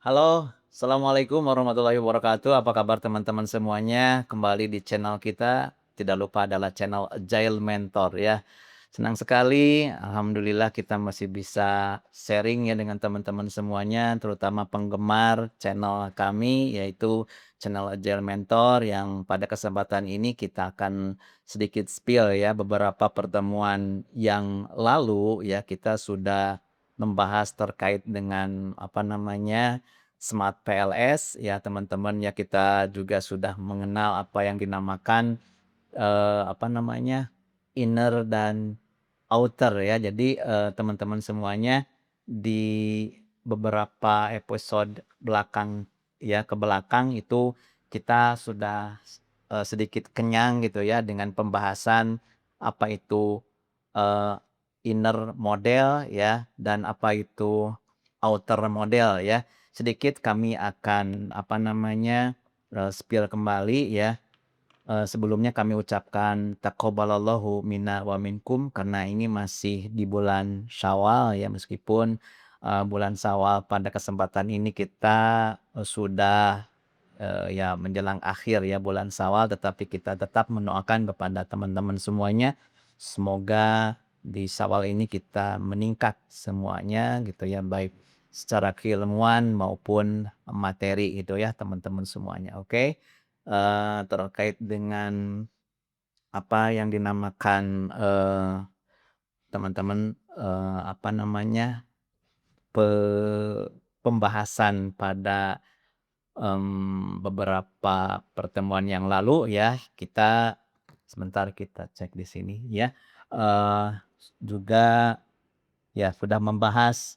Halo, assalamualaikum warahmatullahi wabarakatuh. Apa kabar teman-teman semuanya? Kembali di channel kita. Tidak lupa adalah channel Agile Mentor ya. Senang sekali, alhamdulillah kita masih bisa sharing ya dengan teman-teman semuanya, terutama penggemar channel kami yaitu channel Agile Mentor yang pada kesempatan ini kita akan sedikit spill ya beberapa pertemuan yang lalu ya kita sudah membahas terkait dengan apa namanya Smart PLS ya teman-teman ya kita juga sudah mengenal apa yang dinamakan, apa namanya, inner dan outer ya. Jadi, teman-teman semuanya di beberapa episode belakang ya, ke belakang itu kita sudah, sedikit kenyang gitu ya dengan pembahasan apa itu, eee, inner model ya dan apa itu outer model ya. Sedikit kami akan apa namanya, spill kembali ya. Sebelumnya kami ucapkan taqabbalallahu minna wa minkum karena ini masih di bulan Syawal ya meskipun, bulan Syawal pada kesempatan ini kita, sudah, ya menjelang akhir ya bulan Syawal tetapi kita tetap mendoakan kepada teman-teman semuanya, semoga di Syawal ini kita meningkat semuanya gitu ya baik secara keilmuan maupun materi gitu ya teman-teman semuanya, oke? Terkait dengan apa yang dinamakan, teman-teman, apa namanya, pe pembahasan pada, beberapa pertemuan yang lalu ya, kita sebentar kita cek di sini ya, eee, juga ya sudah membahas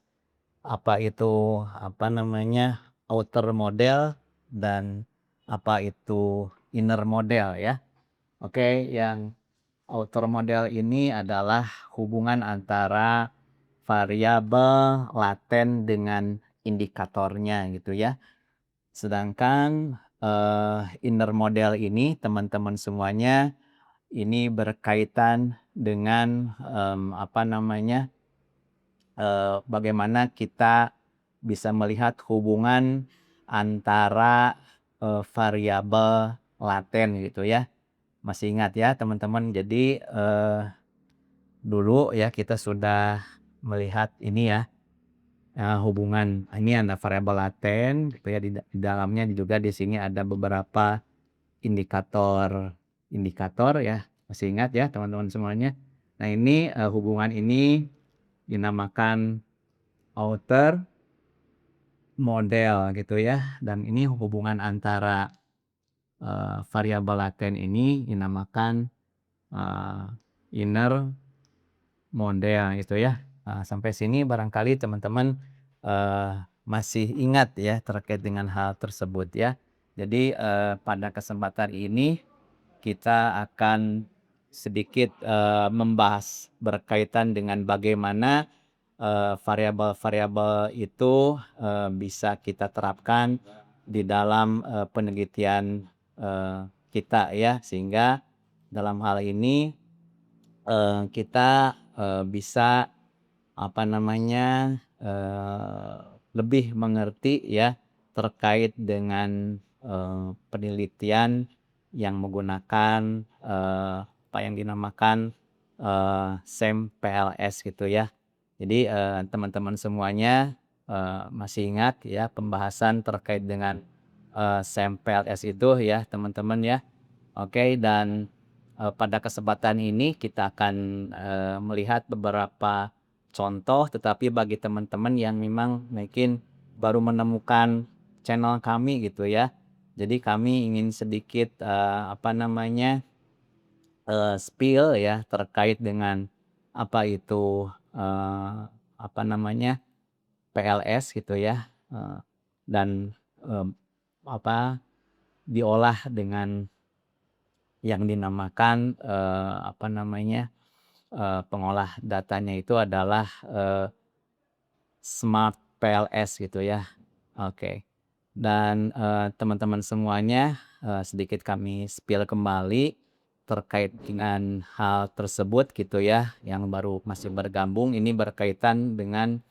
apa itu, apa namanya, outer model dan apa itu inner model ya. Oke, yang outer model ini adalah hubungan antara variabel laten dengan indikatornya gitu ya. Sedangkan, inner model ini teman-teman semuanya, ini berkaitan dengan, apa namanya, bagaimana kita bisa melihat hubungan antara, variabel laten gitu ya. Masih ingat ya teman-teman? Jadi, dulu ya kita sudah melihat ini ya, hubungan ini ada variabel laten gitu ya, di dalamnya juga di sini ada beberapa indikator indikator ya, masih ingat ya teman-teman semuanya? Nah ini, hubungan ini dinamakan outer model gitu ya, dan ini hubungan antara, variabel laten ini dinamakan, eee, inner model gitu ya. Sampai sini barangkali teman-teman, masih ingat ya terkait dengan hal tersebut ya. Jadi, pada kesempatan ini kita akan sedikit, membahas berkaitan dengan bagaimana, variabel-variabel itu, bisa kita terapkan di dalam, penelitian, kita ya. Sehingga dalam hal ini kita, bisa apa namanya, lebih mengerti ya terkait dengan, penelitian yang menggunakan, apa yang dinamakan, SEM PLS gitu ya. Jadi, teman-teman semuanya, masih ingat ya pembahasan terkait dengan, SEM PLS itu ya teman-teman ya? Oke, dan, pada kesempatan ini kita akan, melihat beberapa contoh, tetapi bagi teman-teman yang memang mungkin baru menemukan channel kami gitu ya. Jadi kami ingin sedikit, apa namanya, spill ya terkait dengan apa itu, apa namanya, PLS gitu ya, dan, apa, diolah dengan yang dinamakan, apa namanya, pengolah datanya itu adalah, Smart PLS gitu ya. Oke. Dan, teman-teman semuanya, sedikit kami spill kembali terkait dengan hal tersebut gitu ya, yang baru masih bergabung ini berkaitan dengan,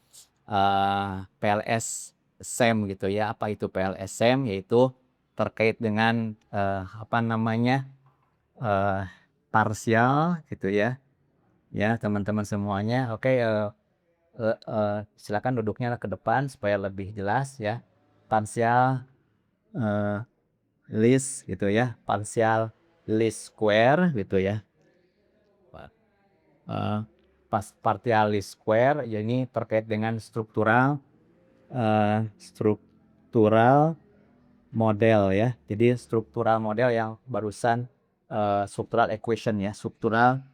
PLS SEM gitu ya. Apa itu PLS-SEM? Yaitu terkait dengan apa namanya parsial gitu ya. Ya teman-teman semuanya. Oke, silakan duduknya ke depan supaya lebih jelas ya. Parsial eh, least gitu ya. Parsial least square gitu ya. Eh, partial least square, ya ini terkait dengan struktural model ya. Jadi struktural model yang barusan struktural equation ya, struktural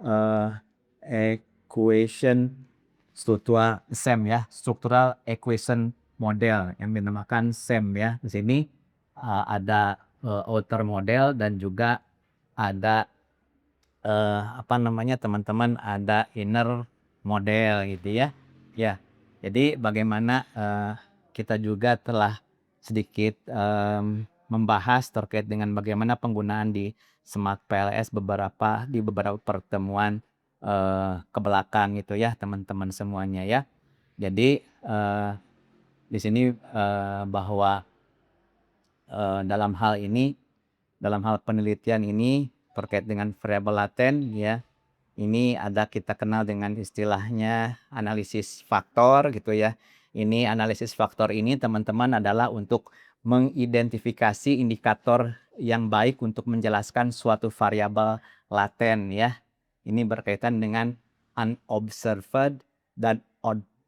eh, equation struktural SEM ya, struktural equation model yang dinamakan SEM ya. Di sini ada outer model dan juga ada apa namanya teman-teman, ada inner model gitu ya. Ya, jadi bagaimana kita juga telah sedikit membahas terkait dengan bagaimana penggunaan di Smart PLS di beberapa pertemuan ke belakang gitu ya teman-teman semuanya ya. Jadi di sini bahwa dalam hal penelitian ini terkait dengan variabel laten ya, ini ada kita kenal dengan istilahnya analisis faktor gitu ya. Ini analisis faktor ini teman-teman adalah untuk mengidentifikasi indikator yang baik untuk menjelaskan suatu variabel laten ya. Ini berkaitan dengan unobserved dan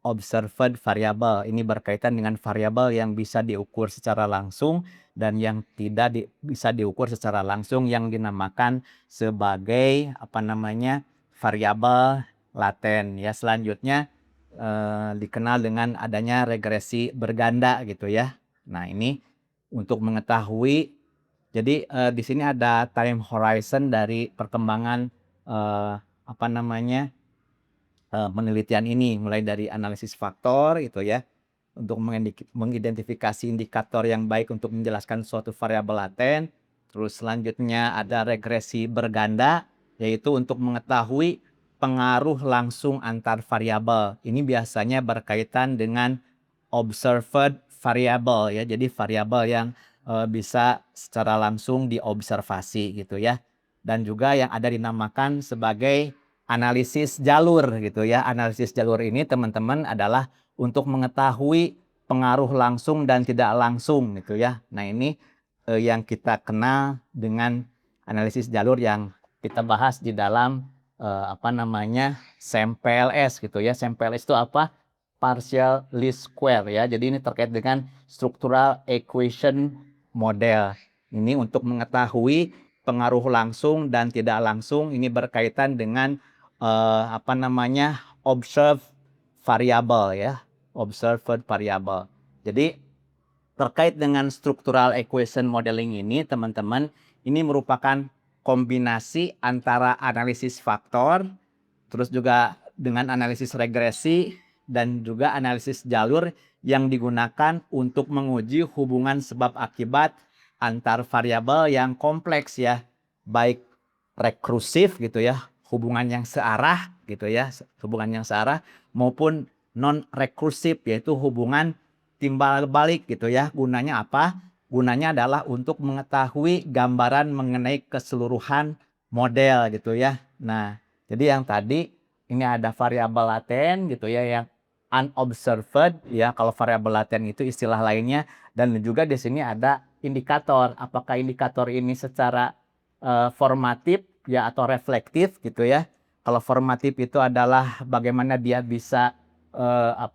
observed variabel. Ini berkaitan dengan variabel yang bisa diukur secara langsung dan yang tidak bisa diukur secara langsung, yang dinamakan sebagai apa namanya variabel laten ya. Selanjutnya dikenal dengan adanya regresi berganda gitu ya. Nah, ini untuk mengetahui, jadi di sini ada time horizon dari perkembangan apa namanya penelitian ini, mulai dari analisis faktor gitu ya, untuk mengidentifikasi indikator yang baik untuk menjelaskan suatu variabel laten. Terus selanjutnya ada regresi berganda, yaitu untuk mengetahui pengaruh langsung antar variabel. Ini biasanya berkaitan dengan observed variable ya. Jadi variabel yang bisa secara langsung diobservasi gitu ya. Dan juga yang ada dinamakan sebagai analisis jalur gitu ya. Analisis jalur ini teman-teman adalah untuk mengetahui pengaruh langsung dan tidak langsung gitu ya. Nah, ini yang kita kenal dengan analisis jalur yang kita bahas di dalam apa namanya SEM PLS gitu ya. SEM PLS itu apa? Partial least square ya. Jadi ini terkait dengan structural equation model. Ini untuk mengetahui pengaruh langsung dan tidak langsung, ini berkaitan dengan apa namanya observed variable ya, observed variable. Jadi terkait dengan structural equation modeling ini teman-teman, ini merupakan kombinasi antara analisis faktor, terus juga dengan analisis regresi dan juga analisis jalur yang digunakan untuk menguji hubungan sebab akibat antar variabel yang kompleks ya, baik rekursif gitu ya, hubungan yang searah gitu ya, hubungan yang searah, maupun non rekursif yaitu hubungan timbal balik gitu ya. Gunanya apa? Gunanya adalah untuk mengetahui gambaran mengenai keseluruhan model gitu ya. Nah, jadi yang tadi ini ada variabel laten gitu ya, yang unobserved ya. Kalau variabel laten itu istilah lainnya, dan juga di sini ada indikator. Apakah indikator ini secara formatif ya atau reflektif gitu ya. Kalau formatif itu adalah bagaimana dia bisa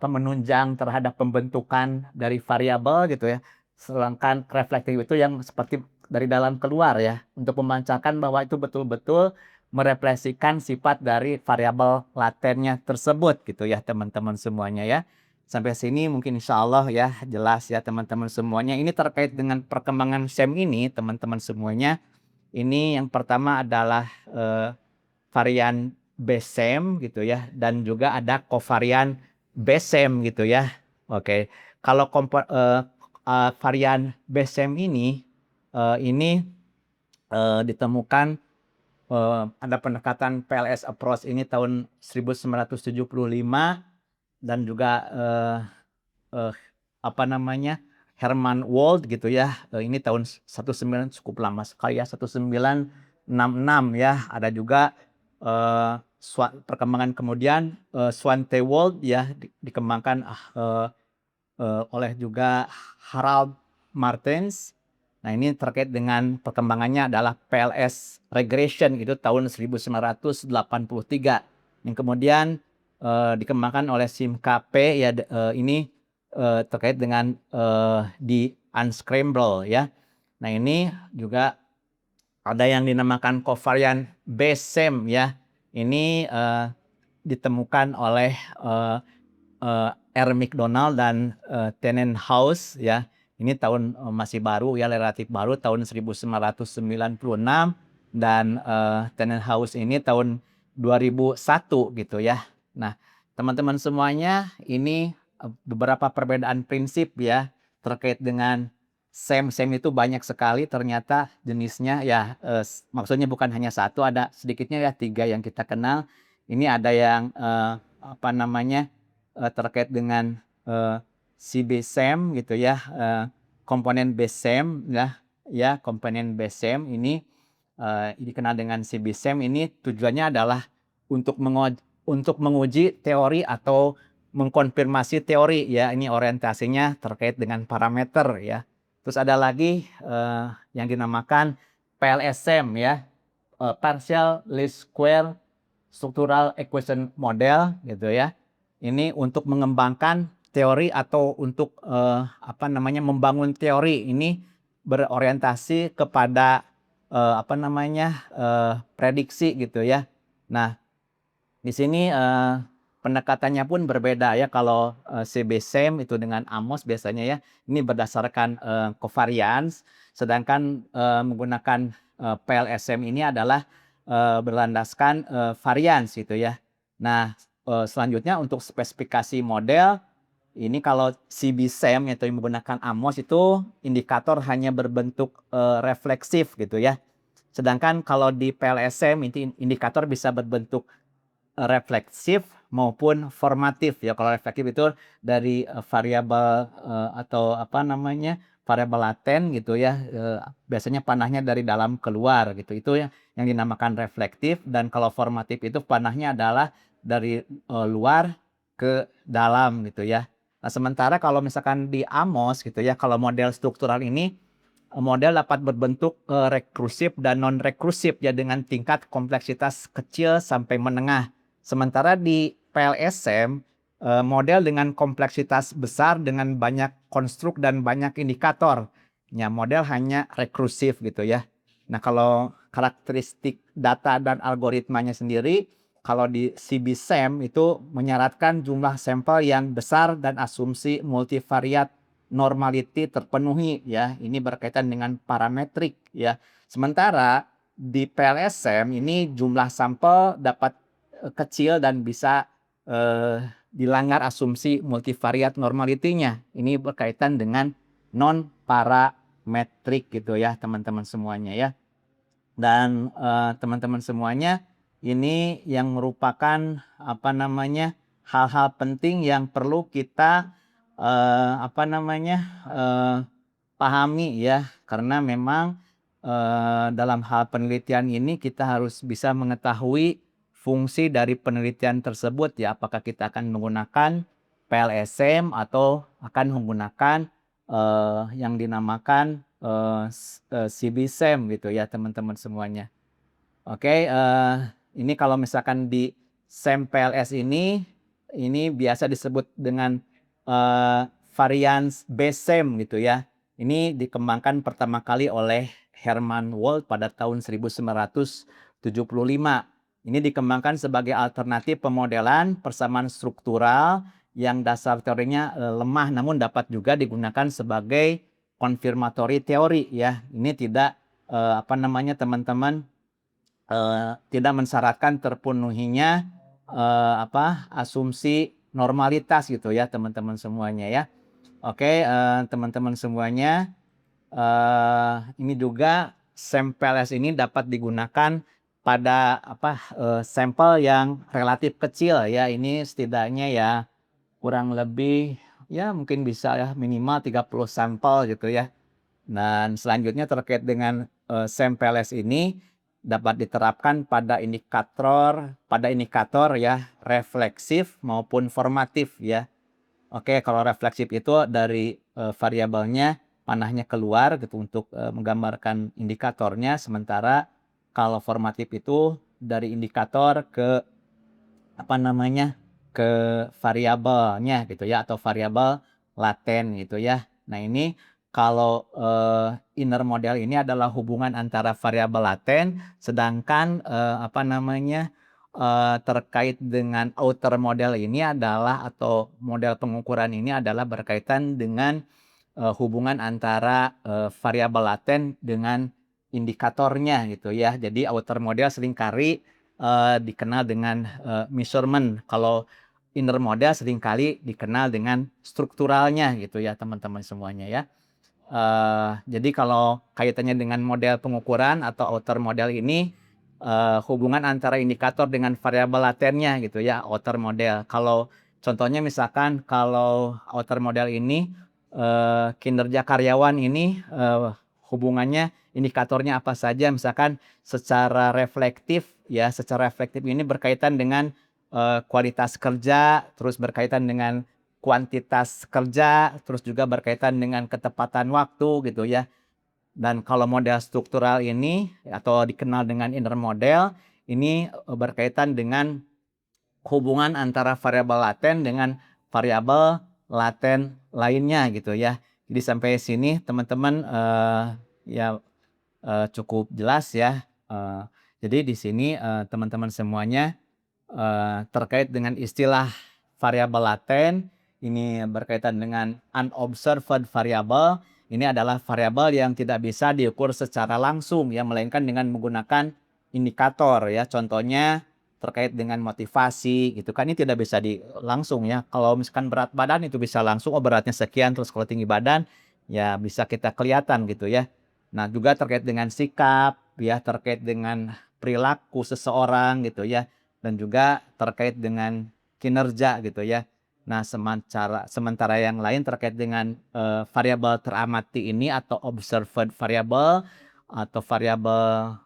menunjang terhadap pembentukan dari variabel gitu ya. Sedangkan reflektif itu yang seperti dari dalam keluar ya, untuk memancarkan bahwa itu betul-betul merefleksikan sifat dari variabel latennya tersebut gitu ya teman-teman semuanya ya. Sampai sini mungkin insya Allah ya jelas ya teman-teman semuanya. Ini terkait dengan perkembangan SEM ini teman-teman semuanya. Ini yang pertama adalah varian BSEM gitu ya, dan juga ada kovarian BSEM gitu ya. Oke, kalau varian BSEM ini ditemukan ada pendekatan PLS approach ini tahun 1975, dan juga apa namanya, Hermann Wald gitu ya, ini tahun 19 cukup lama sekali ya, 1966 ya. Ada juga, perkembangan kemudian, Svante Wald ya, dikembangkan, oleh juga Harald Martens. Nah, ini terkait dengan perkembangannya adalah PLS regression itu tahun 1983. Yang kemudian dikembangkan oleh Simca P ya, ini terkait dengan di unscramble ya. Nah, ini juga ada yang dinamakan covariant Bayes sum ya. Ini ditemukan oleh R. McDonald dan Tenenhaus ya. Ini tahun masih baru ya, relatif baru tahun 1996, dan Tenenhaus ini tahun 2001 gitu ya. Nah, teman-teman semuanya, ini beberapa perbedaan prinsip ya terkait dengan SEM. SEM itu banyak sekali ternyata jenisnya ya, maksudnya bukan hanya satu, ada sedikitnya ya 3 yang kita kenal. Ini ada yang apa namanya, terkait dengan CBSEM gitu ya, komponen BSEM ya, komponen BSEM ini dikenal dengan CBSEM. Ini tujuannya adalah untuk menguji teori atau mengkonfirmasi teori ya. Ini orientasinya terkait dengan parameter ya. Terus ada lagi yang dinamakan PLSM ya, partial least square structural equation model gitu ya. Ini untuk mengembangkan teori atau untuk apa namanya, membangun teori. Ini berorientasi kepada apa namanya, prediksi gitu ya. Nah, di sini pendekatannya pun berbeda ya. Kalau CBSEM itu dengan Amos biasanya ya, ini berdasarkan covariance, sedangkan menggunakan PLSM ini adalah berlandaskan variance gitu ya. Nah, selanjutnya untuk spesifikasi model, ini kalau CBSEM yaitu yang menggunakan Amos itu indikator hanya berbentuk refleksif gitu ya. Sedangkan kalau di PLSM itu indikator bisa berbentuk refleksif maupun formatif ya. Kalau refleksif itu dari variabel atau apa namanya, variabel laten gitu ya, biasanya panahnya dari dalam keluar gitu. Itu yang dinamakan reflektif. Dan kalau formatif itu panahnya adalah dari luar ke dalam gitu ya. Nah, sementara kalau misalkan di Amos gitu ya, kalau model struktural ini, model dapat berbentuk rekursif dan non rekursif ya, dengan tingkat kompleksitas kecil sampai menengah. Sementara di PLSM, model dengan kompleksitas besar dengan banyak konstruk dan banyak indikator. Ya, model hanya rekursif gitu ya. Nah, kalau karakteristik data dan algoritmanya sendiri, kalau di CBSEM itu menyarankan jumlah sampel yang besar dan asumsi multivariat normality terpenuhi ya. Ini berkaitan dengan parametrik ya. Sementara di PLSM ini jumlah sampel dapat kecil dan bisa dilanggar asumsi multivariat normality-nya. Ini berkaitan dengan non parametrik gitu ya, teman-teman semuanya ya. Dan teman-teman semuanya, ini yang merupakan apa namanya, hal-hal penting yang perlu kita apa namanya, pahami ya. Karena memang dalam hal penelitian ini kita harus bisa mengetahui fungsi dari penelitian tersebut ya. Apakah kita akan menggunakan PLSM atau akan menggunakan yang dinamakan CBSEM gitu ya, teman-teman semuanya. Oke, ini kalau misalkan di SEM PLS ini biasa disebut dengan variance based SEM gitu ya. Ini dikembangkan pertama kali oleh Hermann Wald pada tahun 1975. Ini dikembangkan sebagai alternatif pemodelan persamaan struktural yang dasar teorinya lemah, namun dapat juga digunakan sebagai konfirmatori teori ya. Ini tidak apa namanya, teman-teman, tidak mensyaratkan terpenuhinya asumsi normalitas gitu ya, teman-teman semuanya ya. Oke, teman-teman semuanya, ini juga sampel S ini dapat digunakan pada sampel yang relatif kecil ya. Ini setidaknya ya kurang lebih ya mungkin bisa ya minimal 30 sampel gitu ya. Dan selanjutnya terkait dengan, SampleS ini dapat diterapkan pada indikator ya refleksif maupun formatif ya. Oke, kalau refleksif itu dari, variabelnya panahnya keluar gitu untuk, menggambarkan indikatornya, sementara kalau formatif itu dari indikator ke apa namanya, ke variabelnya gitu ya atau variabel laten gitu ya. Nah ini kalau, inner model ini adalah hubungan antara variabel laten, sedangkan, apa namanya, terkait dengan outer model ini adalah atau model pengukuran ini adalah berkaitan dengan, hubungan antara, variabel laten dengan indikatornya gitu ya. Jadi outer model seringkali, dikenal dengan, measurement. Kalau inner model seringkali dikenal dengan strukturalnya gitu ya teman-teman semuanya ya. Jadi kalau kaitannya dengan model pengukuran atau outer model ini, hubungan antara indikator dengan variabel latennya gitu ya, outer model. Kalau contohnya misalkan kalau outer model ini, kinerja karyawan ini, hubungannya indikatornya apa saja, misalkan secara reflektif ini berkaitan dengan, kualitas kerja, terus berkaitan dengan kuantitas kerja, terus juga berkaitan dengan ketepatan waktu gitu ya. Dan kalau model struktural ini atau dikenal dengan inner model, ini, berkaitan dengan hubungan antara variabel laten dengan variabel laten lainnya gitu ya. Jadi sampai sini teman-teman, ya, cukup jelas ya. Jadi di sini, teman-teman semuanya, terkait dengan istilah variabel laten, ini berkaitan dengan unobserved variable, ini adalah variabel yang tidak bisa diukur secara langsung ya, melainkan dengan menggunakan indikator ya. Contohnya terkait dengan motivasi gitu kan, ini tidak bisa langsung ya. Kalau misalkan berat badan itu bisa langsung, oh beratnya sekian, terus kalau tinggi badan ya bisa kita kelihatan gitu ya. Nah juga terkait dengan sikap ya, terkait dengan perilaku seseorang gitu ya, dan juga terkait dengan kinerja gitu ya. Nah, sementara yang lain terkait dengan, variabel teramati ini atau observed variable atau variabel,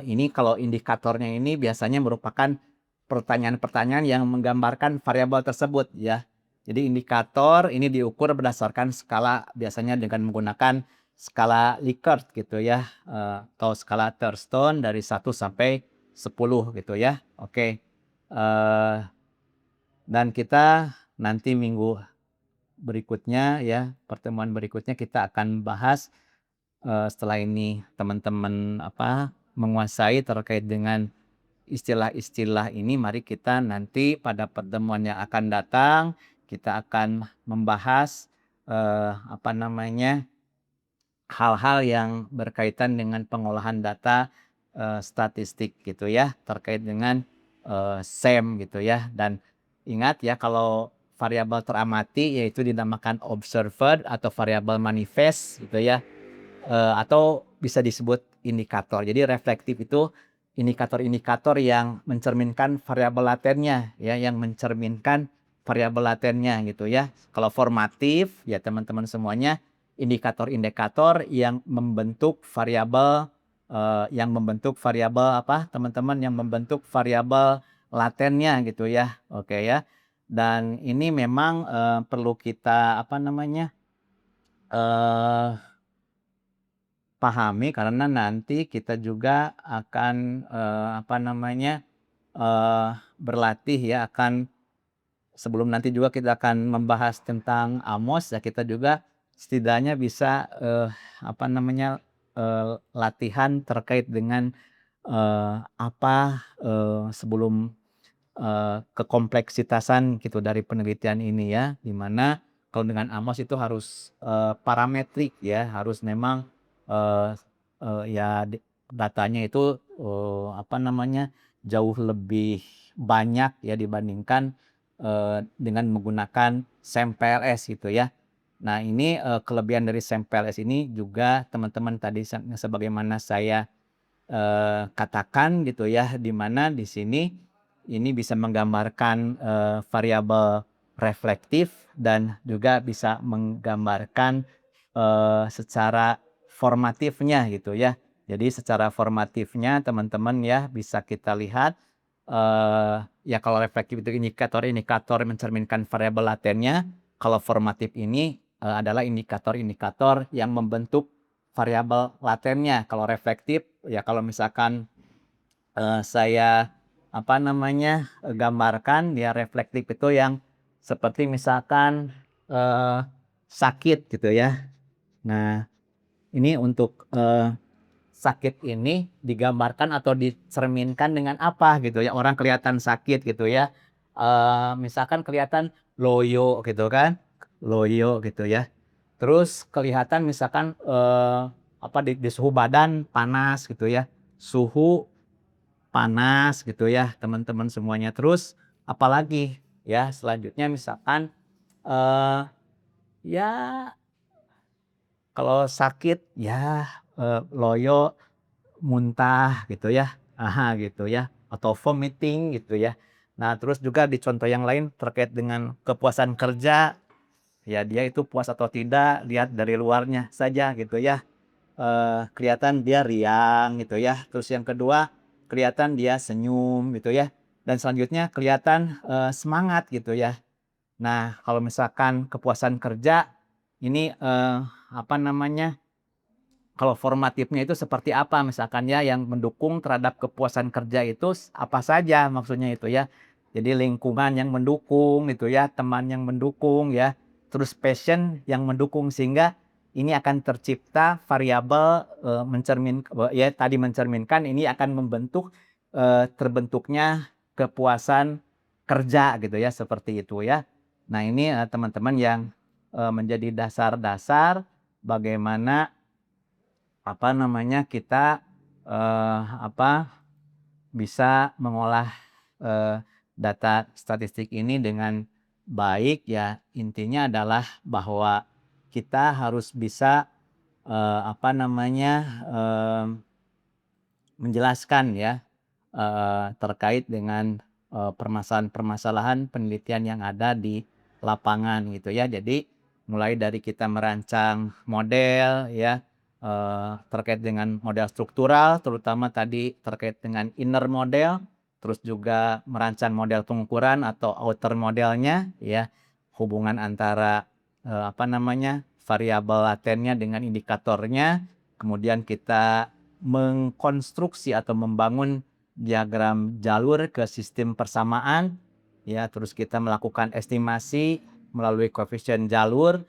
ini kalau indikatornya ini biasanya merupakan pertanyaan-pertanyaan yang menggambarkan variabel tersebut ya. Jadi indikator ini diukur berdasarkan skala, biasanya dengan menggunakan skala Likert gitu ya, atau skala Thurston dari 1 sampai 10 gitu ya. Oke, dan kita nanti minggu berikutnya ya, pertemuan berikutnya kita akan bahas, setelah ini teman-teman menguasai terkait dengan istilah-istilah ini, mari kita nanti pada pertemuan yang akan datang, kita akan membahas, hal-hal yang berkaitan dengan pengolahan data, statistik gitu ya, terkait dengan, SEM gitu ya. Dan ingat ya kalau variabel teramati yaitu dinamakan observed atau variabel manifest gitu ya. Atau bisa disebut indikator. Jadi reflektif itu indikator-indikator yang mencerminkan variabel latennya ya, yang mencerminkan variabel latennya gitu ya. Kalau formatif ya teman-teman semuanya indikator-indikator yang membentuk variabel apa teman-teman, yang membentuk variabel latennya gitu ya. Oke ya. Dan ini memang, perlu kita eee pahami karena nanti kita juga akan, berlatih ya, sebelum nanti juga kita akan membahas tentang Amos ya, kita juga setidaknya bisa, latihan terkait dengan, sebelum, kekompleksitasan gitu dari penelitian ini ya, di mana kalau dengan Amos itu harus, parametrik ya, harus memang, eee ya datanya itu, jauh lebih banyak ya dibandingkan, dengan menggunakan SampleS gitu ya. Nah ini, kelebihan dari SampleS ini juga teman-teman tadi sebagaimana saya, katakan gitu ya, di mana di sini ini bisa menggambarkan, variabel reflektif dan juga bisa menggambarkan secara formatifnya gitu ya. Jadi secara formatifnya teman-teman ya bisa kita lihat ya kalau reflektif itu indikator mencerminkan variabel latennya, kalau formatif ini adalah indikator-indikator yang membentuk variabel latennya. Kalau reflektif ya kalau misalkan saya gambarkan ya reflektif itu yang seperti misalkan sakit gitu ya. Nah, ini untuk sakit ini digambarkan atau dicerminkan dengan apa gitu ya, orang kelihatan sakit gitu ya, misalkan kelihatan loyo gitu kan, loyo gitu ya. Terus kelihatan misalkan, di suhu badan panas gitu ya, suhu panas gitu ya teman-teman semuanya. Terus apalagi ya selanjutnya misalkan, eee, ya kalau sakit ya, loyo, muntah gitu ya, gitu ya, atau vomiting gitu ya. Nah terus juga di contoh yang lain terkait dengan kepuasan kerja, ya dia itu puas atau tidak lihat dari luarnya saja gitu ya, kelihatan dia riang gitu ya. Terus yang kedua, kelihatan dia senyum gitu ya, dan selanjutnya kelihatan, semangat gitu ya. Nah kalau misalkan kepuasan kerja ini, kalau formatifnya itu seperti apa misalkan ya, yang mendukung terhadap kepuasan kerja itu apa saja maksudnya itu ya. Jadi lingkungan yang mendukung gitu ya, teman yang mendukung ya, terus passion yang mendukung sehingga ini akan tercipta variabel, mencerminkan ini akan membentuk, terbentuknya kepuasan kerja gitu ya, seperti itu ya. Nah ini, teman-teman yang, menjadi dasar-dasar bagaimana kita, eee, apa, bisa mengolah, eee, data statistik ini dengan baik ya. Intinya adalah bahwa kita harus bisa, menjelaskan ya, terkait dengan, permasalahan-permasalahan penelitian yang ada di lapangan gitu ya. Jadi mulai dari kita merancang model ya, terkait dengan model struktural, terutama tadi terkait dengan inner model, terus juga merancang model pengukuran atau outer modelnya ya, hubungan antara, variabel latennya dengan indikatornya, kemudian kita mengkonstruksi atau membangun diagram jalur ke sistem persamaan, ya, terus kita melakukan estimasi melalui koefisien jalur,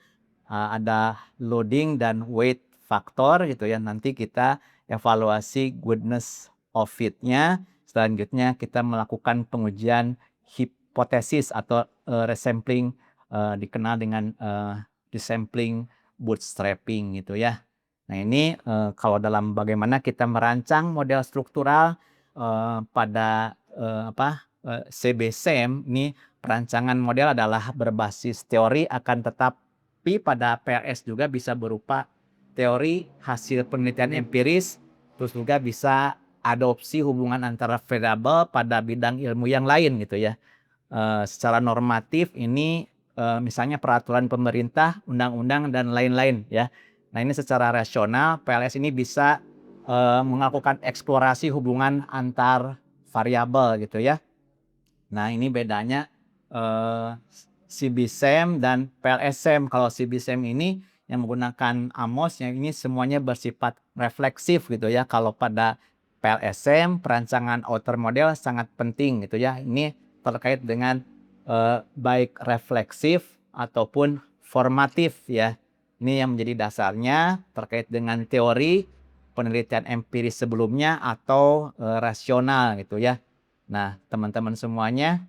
ada loading dan weight faktor gitu ya. Nanti kita evaluasi goodness of fit-nya, selanjutnya kita melakukan pengujian hipotesis atau, resampling, dikenal dengan, desampling bootstrapping gitu ya. Nah ini, kalau dalam bagaimana kita merancang model struktural, pada, CBSEM ini perancangan model adalah berbasis teori akan tetapi pada PLS juga bisa berupa teori hasil penelitian empiris, terus juga bisa adopsi hubungan antara variabel pada bidang ilmu yang lain gitu ya. Secara normatif ini, misalnya peraturan pemerintah, undang-undang, dan lain-lain ya. Nah ini secara rasional PLS ini bisa, melakukan eksplorasi hubungan antar variabel gitu ya. Nah ini bedanya, CBSEM dan PLSEM. Kalau CBSEM ini yang menggunakan AMOS yang ini semuanya bersifat refleksif gitu ya. Kalau pada PLSEM perancangan outer model sangat penting gitu ya. Ini terkait dengan, baik refleksif ataupun formatif ya. Ini yang menjadi dasarnya terkait dengan teori, penelitian empiris sebelumnya atau, rasional gitu ya. Nah teman-teman semuanya,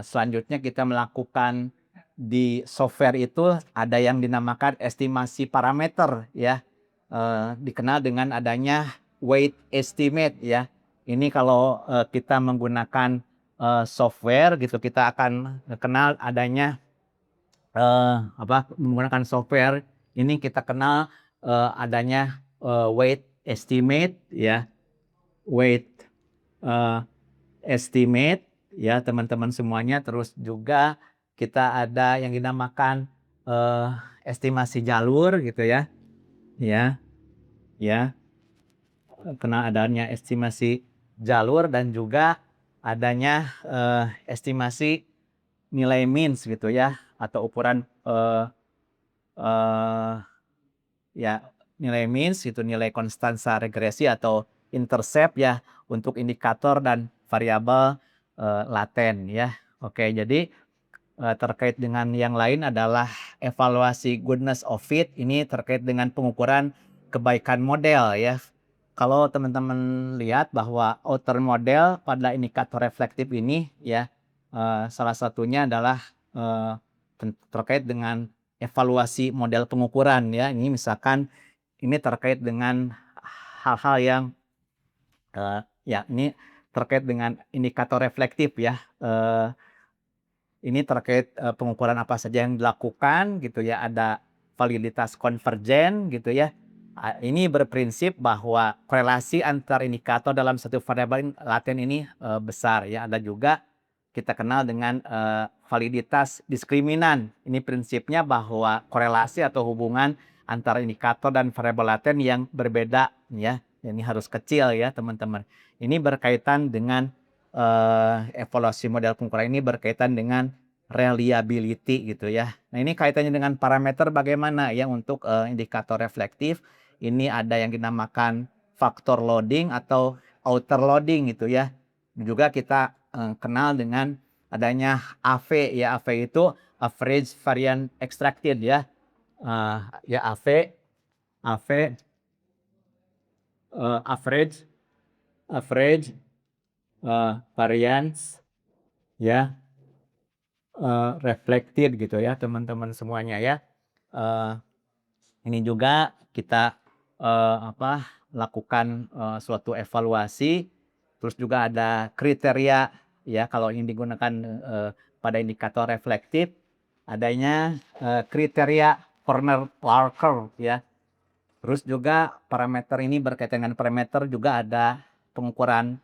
selanjutnya kita melakukan di software itu ada yang dinamakan estimasi parameter ya, dikenal dengan adanya weight estimate ya. Ini kalau, kita menggunakan, software gitu kita akan kenal adanya, menggunakan software ini kita kenal, adanya, weight estimate ya, weight, eee, estimate ya teman-teman semuanya. Terus juga kita ada yang dinamakan estimasi jalur gitu ya. Ya, ya. Karena adanya estimasi jalur dan juga adanya estimasi nilai means gitu ya, atau ukuran eh, ya nilai means itu nilai konstansa regresi atau intercept ya untuk indikator dan variabel laten ya. Oke, jadi terkait dengan yang lain adalah evaluasi goodness of fit. Ini terkait dengan pengukuran kebaikan model ya. Kalau teman-teman lihat bahwa outer model pada indikator reflektif ini ya, salah satunya adalah eh, terkait dengan evaluasi model pengukuran ya. Ini misalkan ini terkait dengan hal-hal yang ya ini terkait dengan indikator reflektif ya. Ini terkait pengukuran apa saja yang dilakukan gitu ya, ada validitas konvergen gitu ya. Ini berprinsip bahwa korelasi antar indikator dalam satu variabel laten ini besar ya. Ada juga kita kenal dengan validitas diskriminan. Ini prinsipnya bahwa korelasi atau hubungan antara indikator dan variabel laten yang berbeda ya. Ini harus kecil ya teman-teman. Ini berkaitan dengan evaluasi model pengukuran ini berkaitan dengan reliability gitu ya. Nah, ini kaitannya dengan parameter bagaimana ya untuk indikator reflektif. Ini ada yang dinamakan faktor loading atau outer loading gitu ya. Juga kita kenal dengan adanya AV ya. AV itu average variance extracted ya. Ya AV average variance ya reflected gitu ya teman-teman semuanya ya. Ini juga kita lakukan suatu evaluasi, terus juga ada kriteria ya kalau ini digunakan pada indikator reflektif, adanya kriteria corner Larker ya. Terus juga parameter ini berkaitan dengan parameter juga ada pengukuran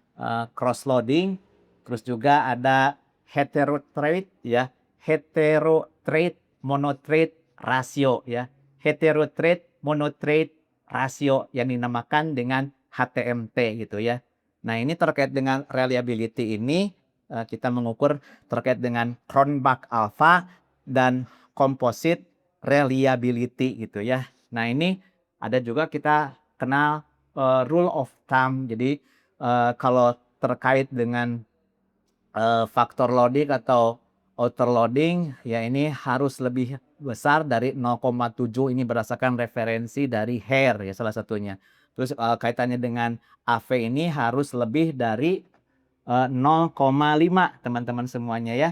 cross loading, terus juga ada heterotrait ya, heterotrait monotrait rasio ya, heterotrait monotrait rasio yang dinamakan dengan HTMT gitu ya. Nah, ini terkait dengan reliability ini kita mengukur terkait dengan Cronbach alpha dan composite reliability gitu ya. Nah, ini ada juga kita kenal rule of thumb. Jadi kalau terkait dengan faktor loading atau outer loading ya ini harus lebih besar dari 0,7. Ini berdasarkan referensi dari Hare ya salah satunya. Terus kaitannya dengan AV ini harus lebih dari 0,5 teman-teman semuanya ya.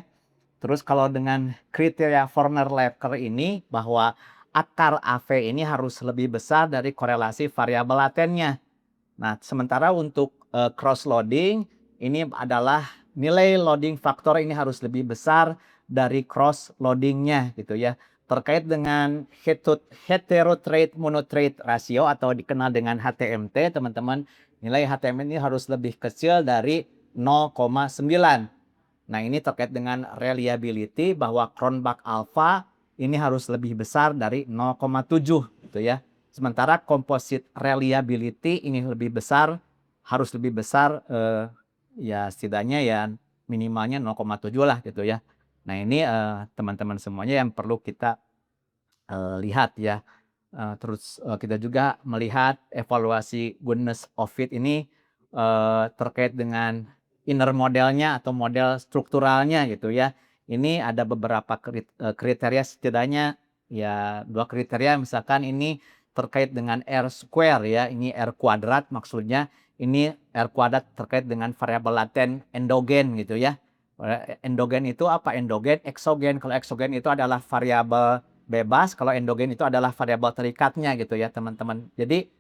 Terus kalau dengan kriteria Forner-Lecker ini bahwa akar AV ini harus lebih besar dari korelasi variabel latennya. Nah, sementara untuk cross loading ini adalah nilai loading faktor ini harus lebih besar dari cross loadingnya gitu ya. Terkait dengan heterotrait monotrait rasio atau dikenal dengan HTMT, teman-teman, nilai HTMT ini harus lebih kecil dari 0,9. Nah, ini terkait dengan reliability bahwa Cronbach alpha ini harus lebih besar dari 0,7 gitu ya. Sementara composite reliability ini lebih besar, harus lebih besar ya setidaknya ya minimalnya 0,7 lah gitu ya. Nah, ini teman-teman semuanya yang perlu kita lihat ya. Terus kita juga melihat evaluasi goodness of fit ini terkait dengan inner modelnya atau model strukturalnya gitu ya. Ini ada beberapa kriteria setidaknya ya 2 kriteria misalkan ini terkait dengan R square ya. Ini R kuadrat maksudnya ini R kuadrat terkait dengan variabel laten endogen gitu ya. Endogen itu apa? Endogen, eksogen. Kalau eksogen itu adalah variabel bebas, kalau endogen itu adalah variabel terikatnya gitu ya teman-teman. Jadi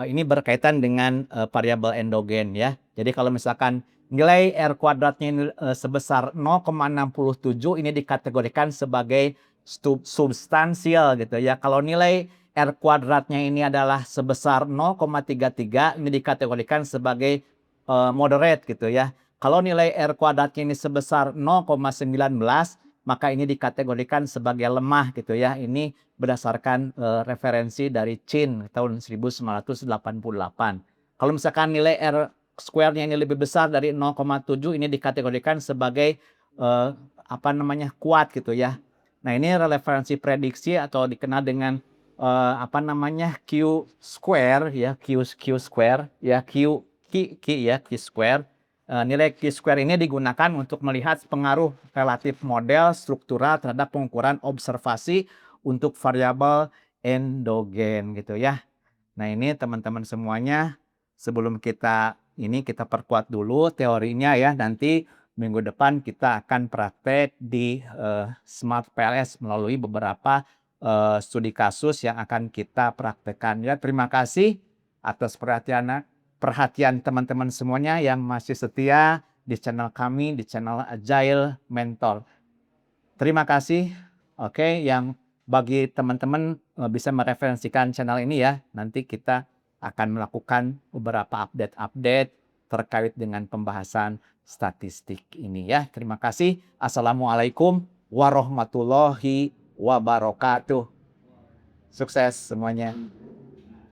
ini berkaitan dengan variabel endogen ya. Jadi kalau misalkan nilai R kuadratnya ini sebesar 0,67 ini dikategorikan sebagai substansial gitu ya. Kalau nilai R kuadratnya ini adalah sebesar 0,33 ini dikategorikan sebagai moderate gitu ya. Kalau nilai R kuadratnya ini sebesar 0,19 maka ini dikategorikan sebagai lemah gitu ya. Ini berdasarkan referensi dari Chin tahun 1988. Kalau misalkan nilai R square-nya ini lebih besar dari 0,7, ini dikategorikan sebagai kuat gitu ya. Nah, ini referensi prediksi atau dikenal dengan Q square ya, Q square ya, Q square. Nilai Q square ini digunakan untuk melihat pengaruh relatif model struktural terhadap pengukuran observasi untuk variabel endogen gitu ya. Nah, ini teman-teman semuanya, sebelum kita perkuat dulu teorinya ya. Nanti minggu depan kita akan praktek di Smart PLS melalui beberapa studi kasus yang akan kita praktekkan ya. Terima kasih atas perhatian teman-teman semuanya yang masih setia di channel kami, di channel Agile Mentor. Terima kasih. Oke, yang bagi teman-teman bisa mereferensikan channel ini ya. Nanti kita akan melakukan beberapa update-update terkait dengan pembahasan statistik ini ya. Terima kasih. Assalamualaikum warahmatullahi wabarakatuh. Sukses semuanya.